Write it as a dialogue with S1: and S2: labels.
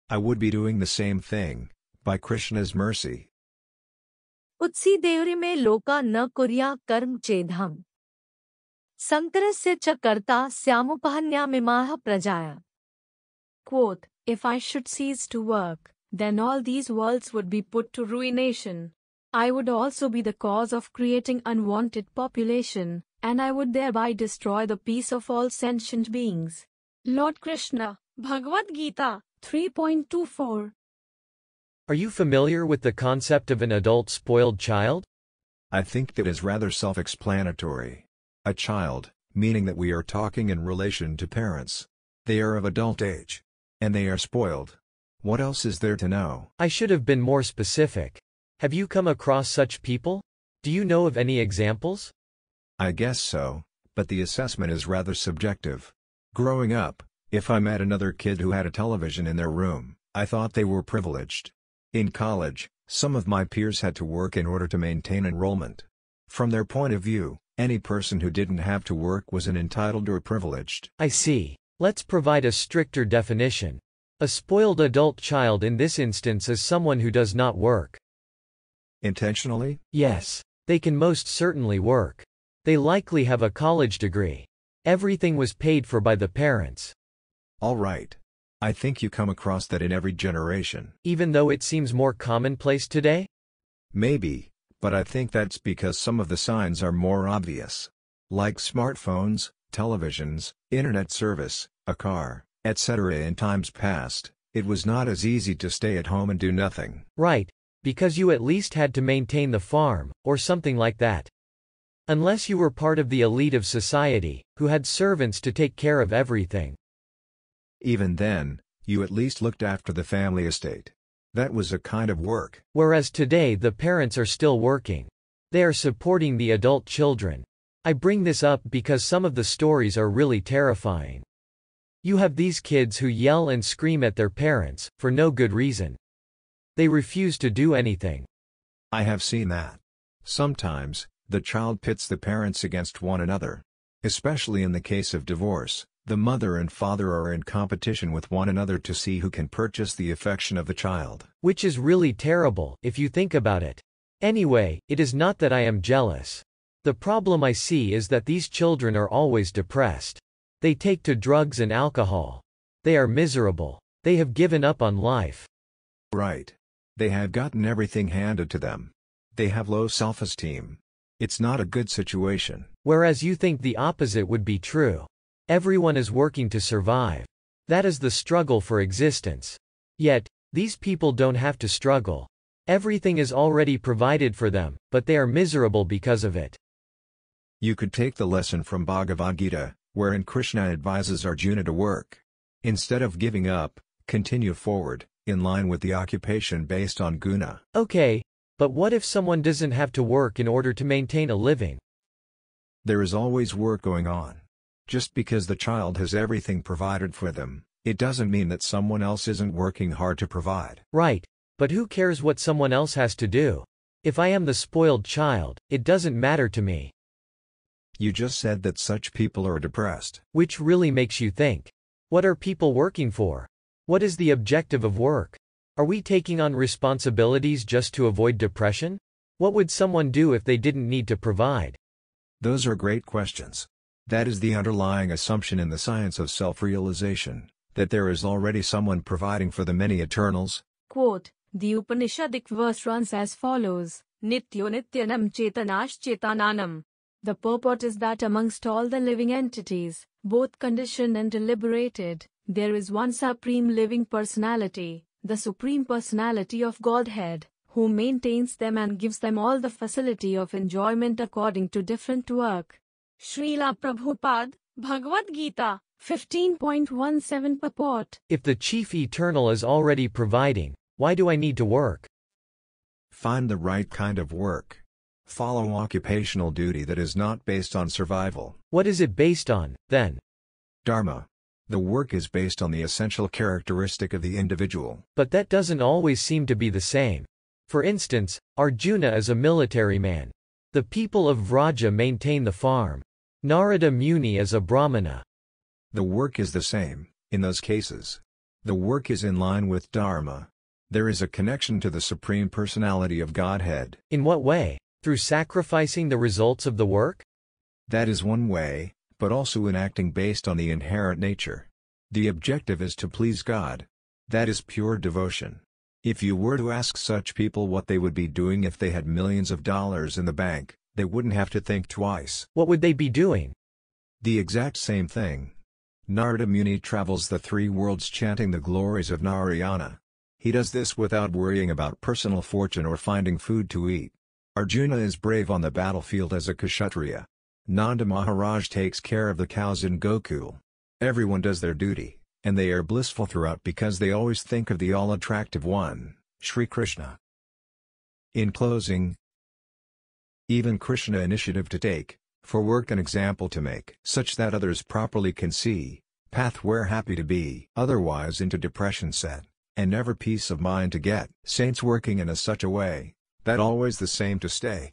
S1: I would be doing the same thing, by Krishna's mercy.
S2: उत्सी देवरे में लोका न कुर्या कर्म चेदहम संकरस्य च कर्ता स्यामुपहन्यामिमाह प्रजाया.
S3: Quote, if I should cease to work, then all these worlds would be put to ruination. I would also be the cause of creating unwanted population, and I would thereby destroy the peace of all sentient beings. Lord Krishna, Bhagavad-gita, 3.24.
S4: Are you familiar with the concept of an adult spoiled child?
S1: I think that is rather self-explanatory. A child, meaning that we are talking in relation to parents. They are of adult age. And they are spoiled. What else is there to know?
S4: I should have been more specific. Have you come across such people? Do you know of any examples?
S1: I guess so, but the assessment is rather subjective. Growing up, if I met another kid who had a television in their room, I thought they were privileged. In college, some of my peers had to work in order to maintain enrollment. From their point of view, any person who didn't have to work was an entitled or privileged.
S4: I see. Let's provide a stricter definition. A spoiled adult child in this instance is someone who does not work.
S1: Intentionally?
S4: Yes. They can most certainly work. They likely have a college degree. Everything was paid for by the parents.
S1: All right. I think you come across that in every generation.
S4: Even though it seems more commonplace today?
S1: Maybe, but I think that's because some of the signs are more obvious. Like smartphones, televisions, internet service, a car, etc. In times past, it was not as easy to stay at home and do nothing.
S4: Right, because you at least had to maintain the farm, or something like that. Unless you were part of the elite of society, who had servants to take care of everything.
S1: Even then, you at least looked after the family estate. That was a kind of work.
S4: Whereas today the parents are still working. They are supporting the adult children. I bring this up because some of the stories are really terrifying. You have these kids who yell and scream at their parents, for no good reason. They refuse to do anything.
S1: I have seen that. Sometimes, the child pits the parents against one another. Especially in the case of divorce, the mother and father are in competition with one another to see who can purchase the affection of the child.
S4: Which is really terrible, if you think about it. Anyway, it is not that I am jealous. The problem I see is that these children are always depressed. They take to drugs and alcohol. They are miserable. They have given up on life.
S1: Right. They have gotten everything handed to them. They have low self-esteem. It's not a good situation.
S4: Whereas you think the opposite would be true. Everyone is working to survive. That is the struggle for existence. Yet, these people don't have to struggle. Everything is already provided for them, but they are miserable because of it.
S1: You could take the lesson from Bhagavad-gita, wherein Krishna advises Arjuna to work. Instead of giving up, continue forward, in line with the occupation based on guna.
S4: Okay, but what if someone doesn't have to work in order to maintain a living?
S1: There is always work going on. Just because the child has everything provided for them, it doesn't mean that someone else isn't working hard to provide.
S4: Right, but who cares what someone else has to do? If I am the spoiled child, it doesn't matter to me.
S1: You just said that such people are depressed.
S4: Which really makes you think. What are people working for? What is the objective of work? Are we taking on responsibilities just to avoid depression? What would someone do if they didn't need to provide?
S1: Those are great questions. That is the underlying assumption in the science of self-realization, that there is already someone providing for the many eternals.
S3: Quote, the Upanishadic verse runs as follows, Nityo Nityanam Chetanash Chetananam. The purport is that amongst all the living entities, both conditioned and deliberated, there is one supreme living personality, the Supreme Personality of Godhead, who maintains them and gives them all the facility of enjoyment according to different work. Srila Prabhupada, Bhagavad-gita, 15.17 purport.
S4: If the Chief Eternal is already providing, why do I need to work?
S1: Find the right kind of work. Follow occupational duty that is not based on survival.
S4: What is it based on, then?
S1: Dharma. The work is based on the essential characteristic of the individual.
S4: But that doesn't always seem to be the same. For instance, Arjuna is a military man. The people of Vraja maintain the farm. Narada Muni is a brahmana.
S1: The work is the same, in those cases. The work is in line with Dharma. There is a connection to the Supreme Personality of Godhead.
S4: In what way? Through sacrificing the results of the work?
S1: That is one way, but also in acting based on the inherent nature. The objective is to please God. That is pure devotion. If you were to ask such people what they would be doing if they had millions of dollars in the bank, they wouldn't have to think twice.
S4: What would they be doing?
S1: The exact same thing. Narada Muni travels the three worlds chanting the glories of Narayana. He does this without worrying about personal fortune or finding food to eat. Arjuna is brave on the battlefield as a Kshatriya. Nanda Maharaj takes care of the cows in Gokul. Everyone does their duty, and they are blissful throughout because they always think of the all-attractive one, Sri Krishna. In closing, even Krishna initiative to take, for work an example to make, such that others properly can see, path where happy to be, otherwise into depression set, and never peace of mind to get, saints working in such a way, that always the same to stay.